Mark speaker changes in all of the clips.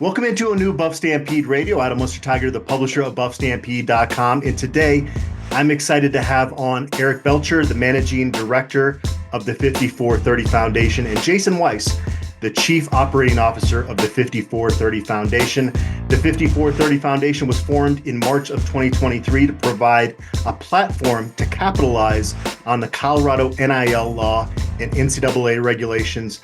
Speaker 1: Welcome into a new BuffStampede Radio. Adam Munsterteiger, the publisher of BuffStampede.com. And today, I'm excited to have on Eric Belcher, the managing director of the 5430 Foundation, and Jason Weiss, the chief operating officer of the 5430 Foundation. The 5430 Foundation was formed in March of 2023 to provide a platform to capitalize on the Colorado NIL law and NCAA regulations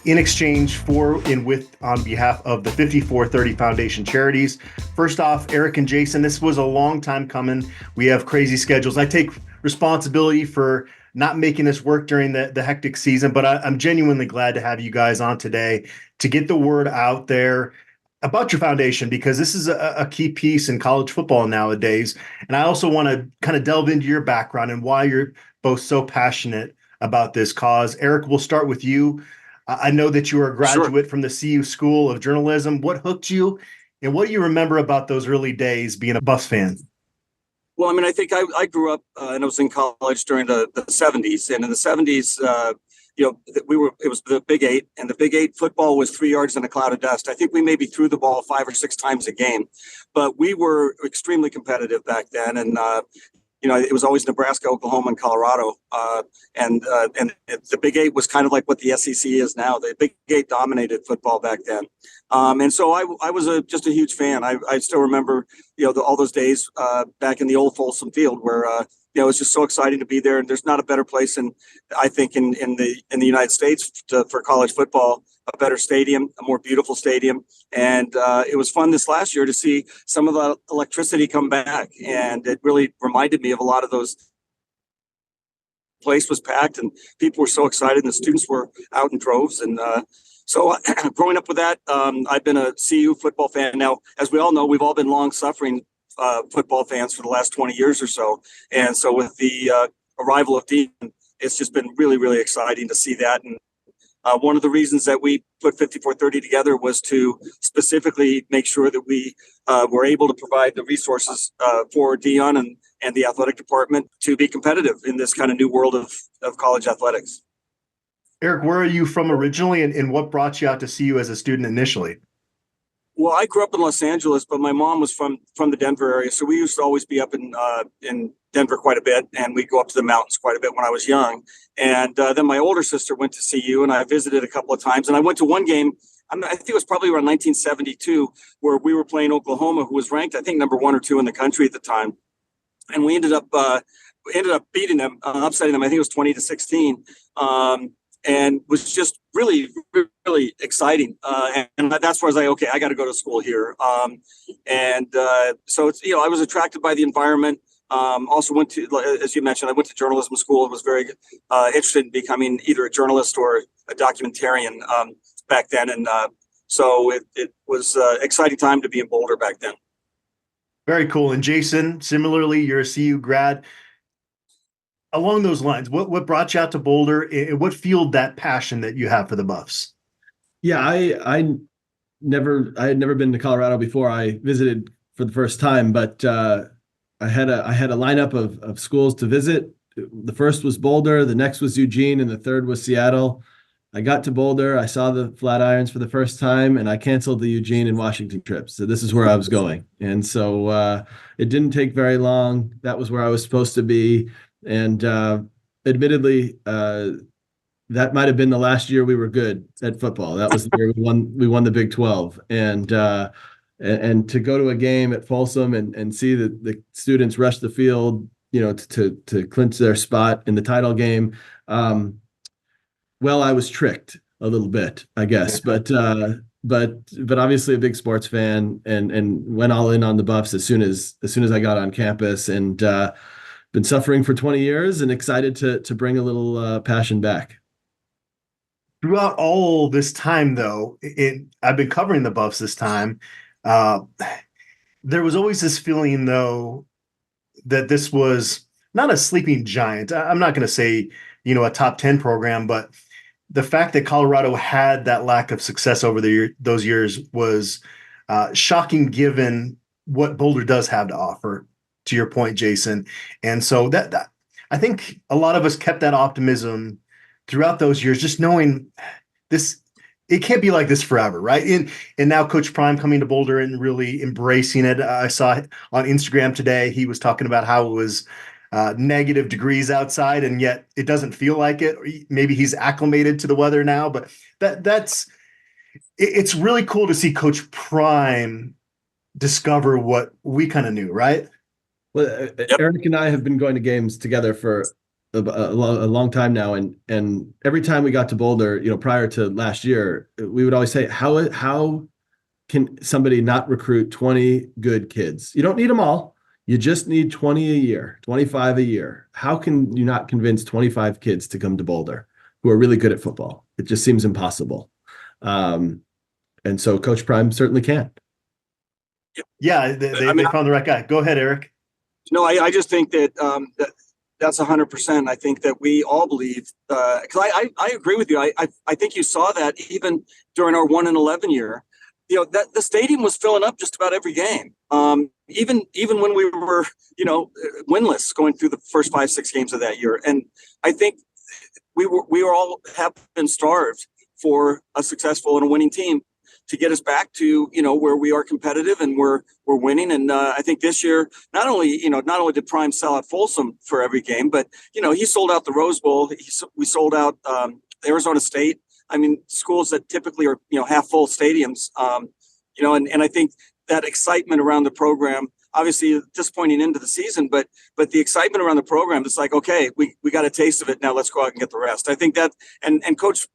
Speaker 1: in exchange for and with on behalf of the 5430 Foundation charities. First off, Eric and Jason, this was a long time coming. We have crazy schedules. I take responsibility for not making this work during the hectic season, but I'm genuinely glad to have you guys on today to get the word out there about your foundation, because this is a key piece in college football nowadays. And I also want to kind of delve into your background and why you're both so passionate about this cause. Eric, we'll start with you. I know that you are a graduate from the CU School of Journalism. What hooked you, and what do you remember about those early days being a Buffs fan?
Speaker 2: Well, I mean, I think I grew up and I was in college during the 70s. And in the 70s, it was the Big Eight, and the Big Eight football was 3 yards in a cloud of dust. I think we maybe threw the ball 5 or 6 times a game, but we were extremely competitive back then. And, it was always Nebraska, Oklahoma, and Colorado. And the Big Eight was kind of like what the SEC is now. The Big Eight dominated football back then. And so I was just a huge fan. I still remember, all those days back in the old Folsom Field where, it was just so exciting to be there. And there's not a better place, I think in the United States for college football, a better stadium, a more beautiful stadium. And it was fun this last year to see some of the electricity come back. And it really reminded me of a lot of those. Place was packed and people were so excited, and the students were out in droves. And so growing up with that, I've been a CU football fan. Now, as we all know, we've all been long suffering football fans for the last 20 years or so. And so with the arrival of Dean, it's just been really, really exciting to see that. And one of the reasons that we put 5430 together was to specifically make sure that we were able to provide the resources for Dion and the athletic department to be competitive in this kind of new world of college athletics.
Speaker 1: Eric, where are you from originally, and what brought you out to CU as a student initially?
Speaker 2: Well, I grew up in Los Angeles, but my mom was from the Denver area. So we used to always be up in Denver quite a bit, and we'd go up to the mountains quite a bit when I was young. And then my older sister went to CU, and I visited a couple of times. And I went to one game, I think it was probably around 1972, where we were playing Oklahoma, who was ranked, I think, number 1 or 2 in the country at the time. And we ended up beating them, upsetting them. I think it was 20-16. And was just really, really exciting. And that's where I was like, okay, I got to go to school here. So it's, I was attracted by the environment. Also went to, as you mentioned, I went to journalism school and was very interested in becoming either a journalist or a documentarian back then. And so it was an exciting time to be in Boulder back then.
Speaker 1: Very cool. And Jason, similarly, you're a CU grad. Along those lines, what brought you out to Boulder, and what fueled that passion that you have for the Buffs?
Speaker 3: Yeah, I had never been to Colorado before. I visited for the first time, but I had a lineup of schools to visit. The first was Boulder, the next was Eugene, and the third was Seattle. I got to Boulder, I saw the Flatirons for the first time, and I canceled the Eugene and Washington trips. So this is where I was going. And so it didn't take very long. That was where I was supposed to be. And admittedly, that might have been the last year we were good at football. That was the year we won the Big 12. And to go to a game at Folsom and see the students rush the field, to clinch their spot in the title game. Well, I was tricked a little bit, I guess, but obviously a big sports fan, and went all in on the Buffs as soon as I got on campus, and been suffering for 20 years and excited to bring a little passion back.
Speaker 1: Throughout all this time, though, I've been covering the Buffs this time. There was always this feeling, though, that this was not a sleeping giant. I'm not going to say, a top 10 program, but the fact that Colorado had that lack of success over those years was shocking, given what Boulder does have to offer, to your point, Jason. And so that I think a lot of us kept that optimism throughout those years, just knowing this it can't be like this forever, right? And now Coach Prime coming to Boulder and really embracing it. I saw on Instagram today, he was talking about how it was negative degrees outside, and yet it doesn't feel like it. Maybe he's acclimated to the weather now, but it's really cool to see Coach Prime discover what we kind of knew, right?
Speaker 3: Well, Eric and I have been going to games together for a long time now, and every time we got to Boulder, prior to last year, we would always say, how can somebody not recruit 20 good kids? You don't need them all. You just need 20 a year, 25 a year. How can you not convince 25 kids to come to Boulder who are really good at football? It just seems impossible. And so Coach Prime certainly can.
Speaker 1: Yeah, they found the right guy. Go ahead, Eric.
Speaker 2: No, I just think that that's 100%. I think that we all believe, because I agree with you. I think you saw that even during our 1-11 year, that the stadium was filling up just about every game. Even when we were, winless going through the first 5-6 games of that year. And I think we were all have been starved for a successful and a winning team to get us back to, where we are competitive and we're winning. And I think this year, not only did Prime sell out Folsom for every game, but, he sold out the Rose Bowl. We sold out Arizona State. I mean, schools that typically are, half full stadiums, and I think that excitement around the program, obviously disappointing into the season, but the excitement around the program, it's like, okay, we got a taste of it. Now let's go out and get the rest. I think that, and Coach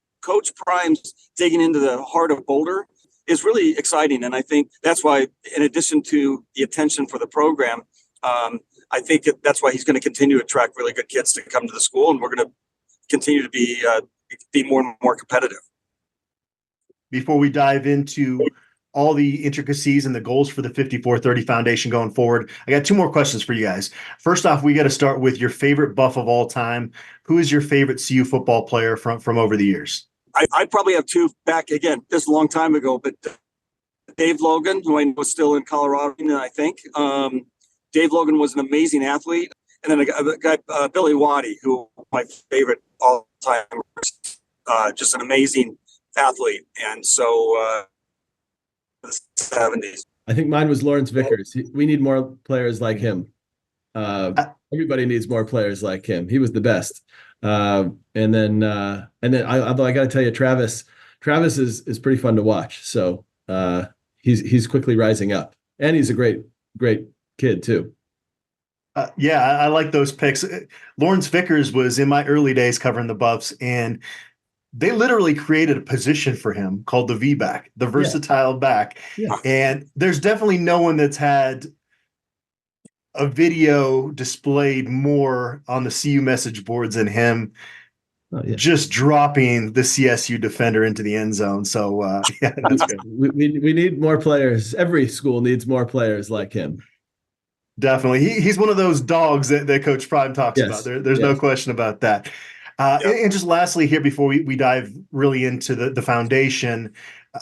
Speaker 2: Prime's digging into the heart of Boulder is really exciting. And I think that's why, in addition to the attention for the program, I think that's why he's going to continue to attract really good kids to come to the school. And we're going to continue to be more and more competitive.
Speaker 1: Before we dive into all the intricacies and the goals for the 5430 Foundation going forward, I got 2 more questions for you guys. First off, we got to start with your favorite Buff of all time. Who is your favorite CU football player from over the years?
Speaker 2: I probably have 2 back again. This is a long time ago, but Dave Logan, who I know was still in Colorado, I think. Dave Logan was an amazing athlete. And then a guy, Billy Waddy, who my favorite all time, just an amazing athlete. And so the 70s.
Speaker 3: I think mine was Lawrence Vickers. We need more players like him. Everybody needs more players like him. He was the best. And then although I got to tell you, Travis is pretty fun to watch. So he's quickly rising up, and he's a great kid too.
Speaker 1: Yeah, I like those picks. Lawrence Vickers was in my early days covering the Buffs, and they literally created a position for him called the V-back, the versatile back. Yeah. And there's definitely no one that's had a video displayed more on the CU message boards than him. Just dropping the CSU defender into the end zone. So yeah, that's good.
Speaker 3: We need more players. Every school needs more players like him.
Speaker 1: Definitely. He's one of those dogs that Coach Prime talks about. There's no question about that. And just lastly here, before we dive really into the foundation,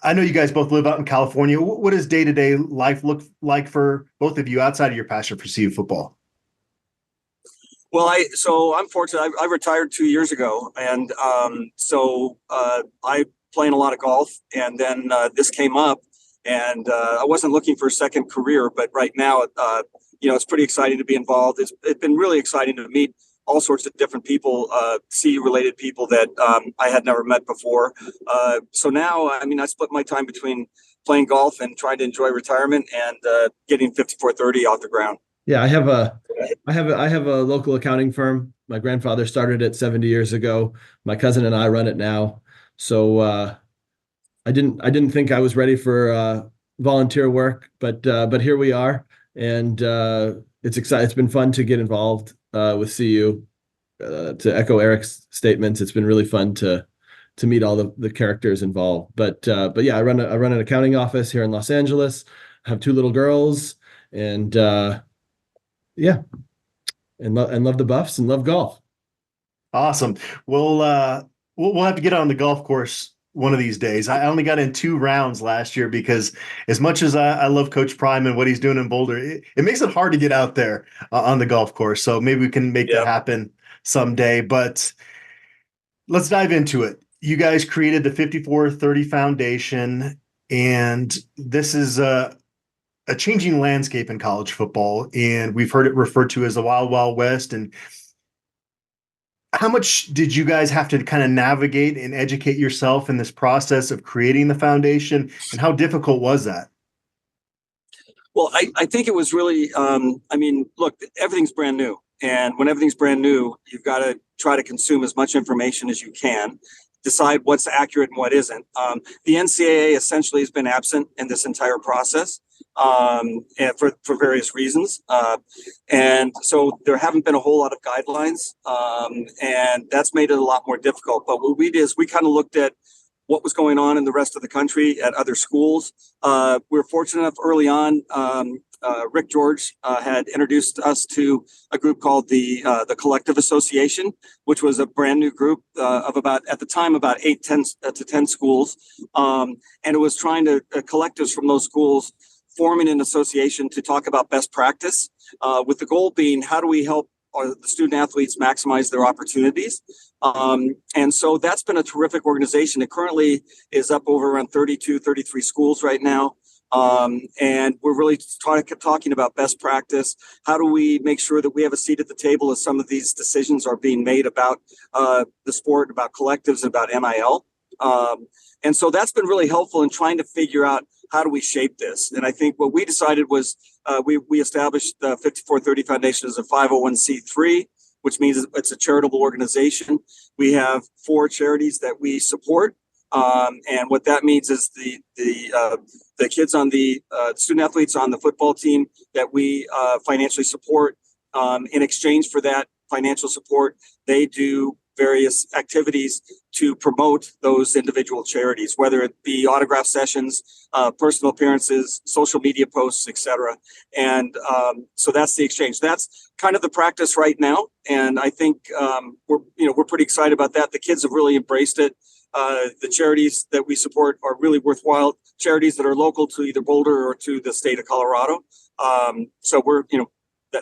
Speaker 1: I know you guys both live out in California. What does day-to-day life look like for both of you outside of your passion for CU football?
Speaker 2: Well, I'm fortunate. I retired 2 years ago, and I play in a lot of golf. And then this came up, and I wasn't looking for a second career, but right now, it's pretty exciting to be involved. It's been really exciting to meet all sorts of different people, CU-related people that I had never met before. So now, I split my time between playing golf and trying to enjoy retirement and getting 5430 off the ground.
Speaker 3: Yeah, I have a local accounting firm. My grandfather started it 70 years ago. My cousin and I run it now. So I didn't think I was ready for volunteer work, but here we are, and it's exciting. It's been fun to get involved with CU. To echo Eric's statements, it's been really fun to meet all the characters involved. But yeah, I run an accounting office here in Los Angeles. I have 2 little girls, and yeah, and love the Buffs and love golf.
Speaker 1: Awesome. We'll have to get on the golf course one of these days. I only got in 2 rounds last year because as much as I love Coach Prime and what he's doing in Boulder, it makes it hard to get out there on the golf course. So maybe we can make that happen someday. But let's dive into it. You guys created the 5430 Foundation, and this is a changing landscape in college football, and we've heard it referred to as the Wild Wild West. And how much did you guys have to kind of navigate and educate yourself in this process of creating the foundation, and how difficult was that?
Speaker 2: Well, I think it was really, look, everything's brand new. And when everything's brand new, you've got to try to consume as much information as you can, decide what's accurate and what isn't. The NCAA essentially has been absent in this entire process, and for various reasons. And so there haven't been a whole lot of guidelines, and that's made it a lot more difficult. But what we did is we kind of looked at what was going on in the rest of the country at other schools. We were fortunate enough early on. Rick George had introduced us to a group called the Collective Association, which was a brand new group of about 10 to 10 schools. And it was trying to collectives from those schools forming an association to talk about best practice, with the goal being, how do we help the student athletes maximize their opportunities? And so that's been a terrific organization. It currently is up over around 32, 33 schools right now. And we're really talking about best practice. How do we make sure that we have a seat at the table as some of these decisions are being made about the sport, about collectives, about NIL? And so that's been really helpful in trying to figure out, how do we shape this? And I think what we decided was we established the 5430 Foundation as a 501c3, which means it's a charitable organization. We have 4 charities that we support. And what that means is the kids on the student athletes on the football team that we financially support. In exchange for that financial support, they do various activities to promote those individual charities, whether it be autograph sessions, personal appearances, social media posts, etc. And so that's the exchange. That's kind of the practice right now, and I think we're pretty excited about that. The kids have really embraced it. The charities that we support are really worthwhile charities that are local to either Boulder or to the state of Colorado. So we're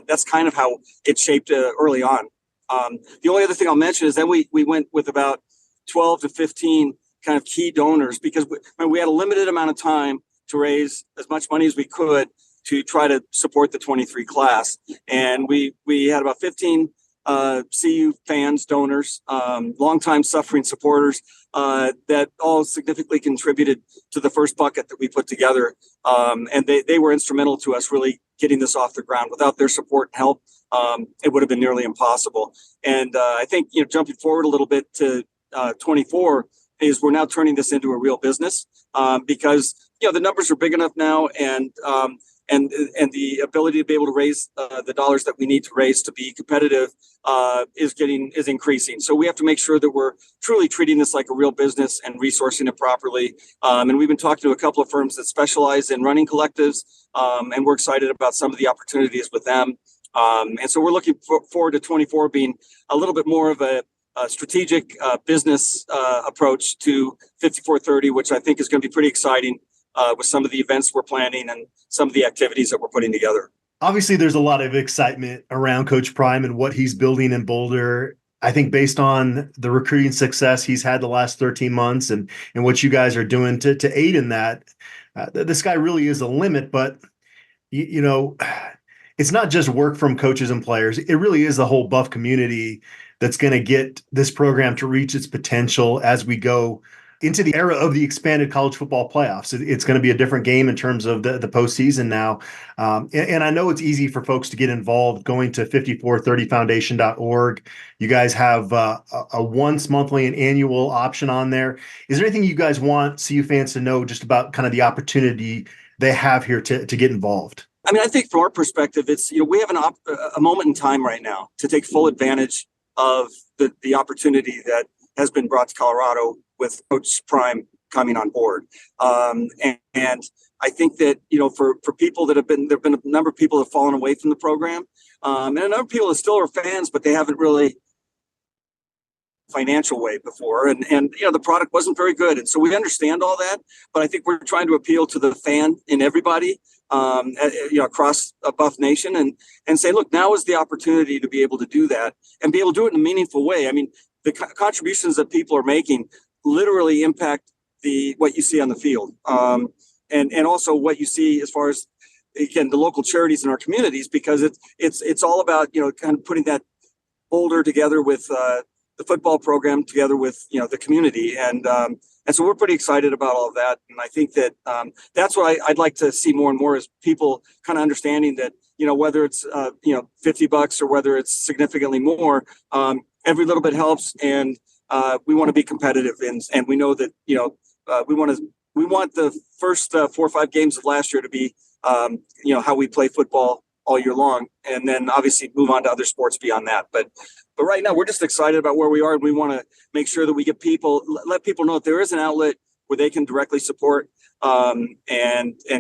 Speaker 2: that's kind of how it shaped early on. The only other thing I'll mention is then we went with about 12 to 15 kind of key donors, because we had a limited amount of time to raise as much money as we could to try to support the 23 class. And we had about 15 CU fans, donors, longtime suffering supporters that all significantly contributed to the first bucket that we put together. And they were instrumental to us really getting this off the ground. Without their support and help, it would have been nearly impossible. And I think, jumping forward a little bit to 24, is we're now turning this into a real business, because the numbers are big enough now, and the ability to be able to raise the dollars that we need to raise to be competitive is increasing. So we have to make sure that we're truly treating this like a real business and resourcing it properly. And we've been talking to a couple of firms that specialize in running collectives, and we're excited about some of the opportunities with them. And so we're looking forward to 24 being a little bit more of a strategic business approach to 5430, which I think is going to be pretty exciting with some of the events we're planning and some of the activities that we're putting together. Obviously,
Speaker 1: there's a lot of excitement around Coach Prime and what he's building in Boulder. I think based on the recruiting success he's had the last 13 months and what you guys are doing to aid in that, the sky really is a limit. But, it's not just work from coaches and players. It really is the whole Buff community that's going to get this program to reach its potential as we go into the era of the expanded college football playoffs. It's going to be a different game in terms of the postseason now. And I know it's easy for folks to get involved going to 5430foundation.org. You guys have a once monthly and annual option on there. Is there anything you guys want CU fans to know just about kind of the opportunity they have here to get involved?
Speaker 2: I think from our perspective, it's, we have a moment in time right now to take full advantage of the opportunity that has been brought to Colorado with Coach Prime coming on board. And I think that, for people that there've been a number of people that have fallen away from the program, and a number of people that still are fans, but they haven't really financial way before. And the product wasn't very good. And so we understand all that, but I think we're trying to appeal to the fan in everybody, across Buff Nation and say, look, now is the opportunity to be able to do that and be able to do it in a meaningful way. The contributions that people are making literally impact what you see on the field, and also what you see as far as, again, the local charities in our communities, because it's all about, kind of putting that boulder together with the football program together with, the community. And so we're pretty excited about all of that. And I think that that's what I'd like to see more and more, is people kind of understanding that, whether it's, $50 or whether it's significantly more, every little bit helps. And we want to be competitive. And we know that, we want the first 4 or 5 games of last year to be, how we play football all year long, and then obviously move on to other sports beyond that. But right now we're just excited about where we are, and we want to make sure that we let people know that there is an outlet where they can directly support and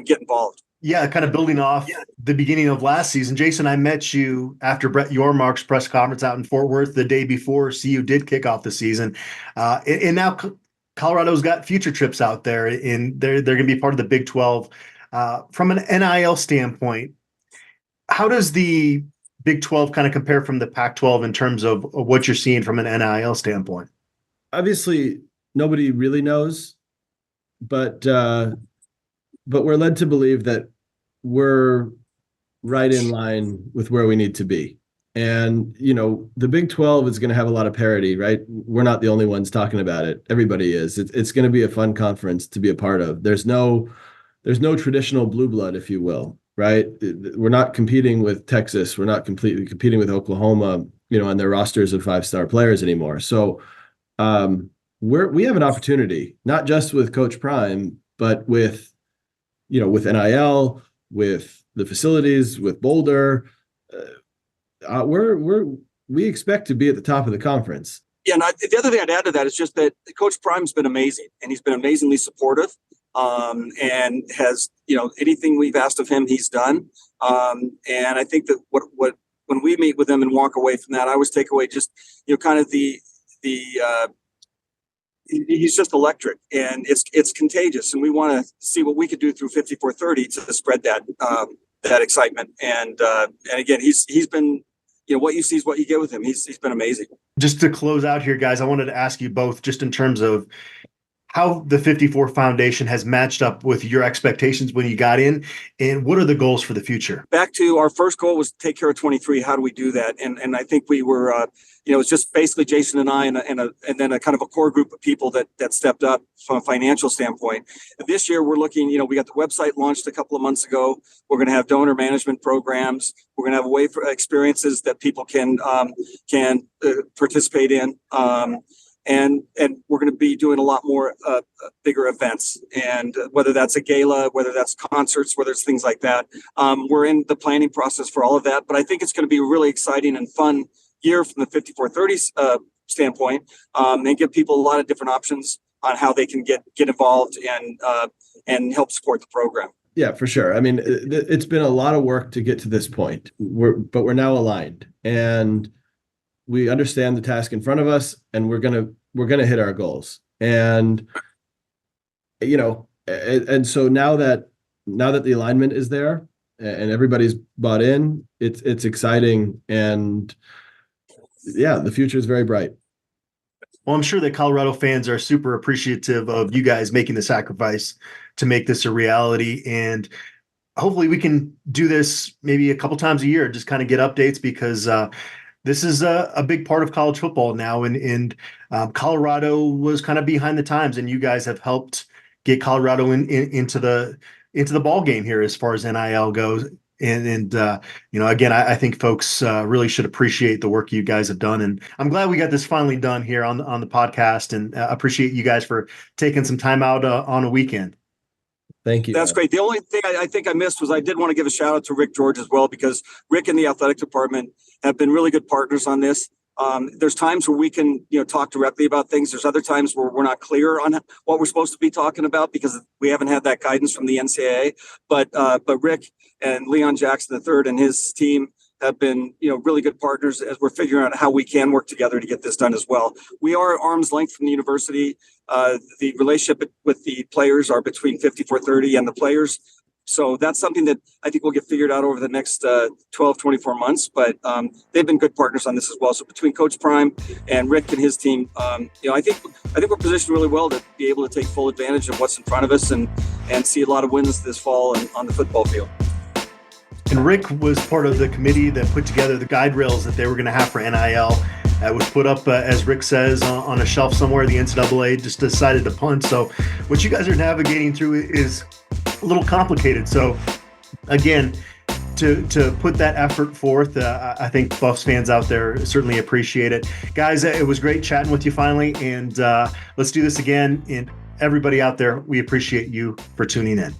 Speaker 2: get involved.
Speaker 1: Yeah, kind of building off the beginning of last season. Jason, I met you after Brett Yormark's press conference out in Fort Worth the day before CU did kick off the season. And now Colorado's got future trips out there, and they're going to be part of the Big 12. From an NIL standpoint, how does the Big 12 kind of compare from the Pac-12 in terms of what you're seeing from an NIL standpoint?
Speaker 3: Obviously, nobody really knows, but we're led to believe that we're right in line with where we need to be. And, the Big 12 is going to have a lot of parity, right? We're not the only ones talking about it. Everybody is. It's going to be a fun conference to be a part of. There's no traditional blue blood, if you will, right? We're not competing with Texas. We're not completely competing with Oklahoma, on their rosters of 5-star players anymore. So we have an opportunity, not just with Coach Prime, but with NIL, with the facilities, with Boulder. We expect to be at the top of the conference.
Speaker 2: Yeah, and the other thing I'd add to that is just that Coach Prime's been amazing, and he's been amazingly supportive. And has, anything we've asked of him, he's done. And I think that when we meet with him and walk away from that, I always take away just, kind of he's just electric, and it's contagious. And we want to see what we could do through 5430 to spread that excitement. And again, he's been, what you see is what you get with him. He's been amazing.
Speaker 1: Just to close out here, guys, I wanted to ask you both, just in terms of how the 54 Foundation has matched up with your expectations when you got in, and what are the goals for the future?
Speaker 2: Back to our first goal was to take care of 23. How do we do that? And I think we were, it's just basically Jason and I and then a kind of a core group of people that stepped up from a financial standpoint. This year we're looking, we got the website launched a couple of months ago. We're going to have donor management programs. We're going to have a way for experiences that people can participate in. And we're going to be doing a lot more bigger events, and whether that's a gala, whether that's concerts, whether it's things like that. We're in the planning process for all of that, but I think it's going to be a really exciting and fun year from the 5430 standpoint, and give people a lot of different options on how they can get involved and help support the program.
Speaker 3: Yeah, for sure. I mean, it's been a lot of work to get to this point, but we're now aligned, and we understand the task in front of us, and we're gonna hit our goals. And and so now that the alignment is there and everybody's bought in, it's exciting, and yeah, the future is very bright.
Speaker 1: Well, I'm sure that Colorado fans are super appreciative of you guys making the sacrifice to make this a reality, and hopefully we can do this maybe a couple times a year, just kind of get updates, because this is a big part of college football now, and Colorado was kind of behind the times, and you guys have helped get Colorado into the ball game here as far as NIL goes. And again, I think folks really should appreciate the work you guys have done, and I'm glad we got this finally done here on the podcast, and appreciate you guys for taking some time out on a weekend.
Speaker 3: Thank you.
Speaker 2: That's great. The only thing I think I missed was I did want to give a shout out to Rick George as well, because Rick and the athletic department have been really good partners on this. There's times where we can, talk directly about things. There's other times where we're not clear on what we're supposed to be talking about because we haven't had that guidance from the NCAA. But Rick and Leon Jackson III and his team have been, really good partners as we're figuring out how we can work together to get this done as well. We are arm's length from the university. The relationship with the players are between 5430 and the players. So that's something that I think will get figured out over the next 12, 24 months. But they've been good partners on this as well. So between Coach Prime and Rick and his team, I think we're positioned really well to be able to take full advantage of what's in front of us and see a lot of wins this fall on the football field.
Speaker 1: And Rick was part of the committee that put together the guide rails that they were going to have for NIL. It was put up, as Rick says, on a shelf somewhere. The NCAA just decided to punt. So what you guys are navigating through is a little complicated. So again, to put that effort forth, I think Buffs fans out there certainly appreciate it. Guys, it was great chatting with you finally, and let's do this again. And everybody out there, we appreciate you for tuning in.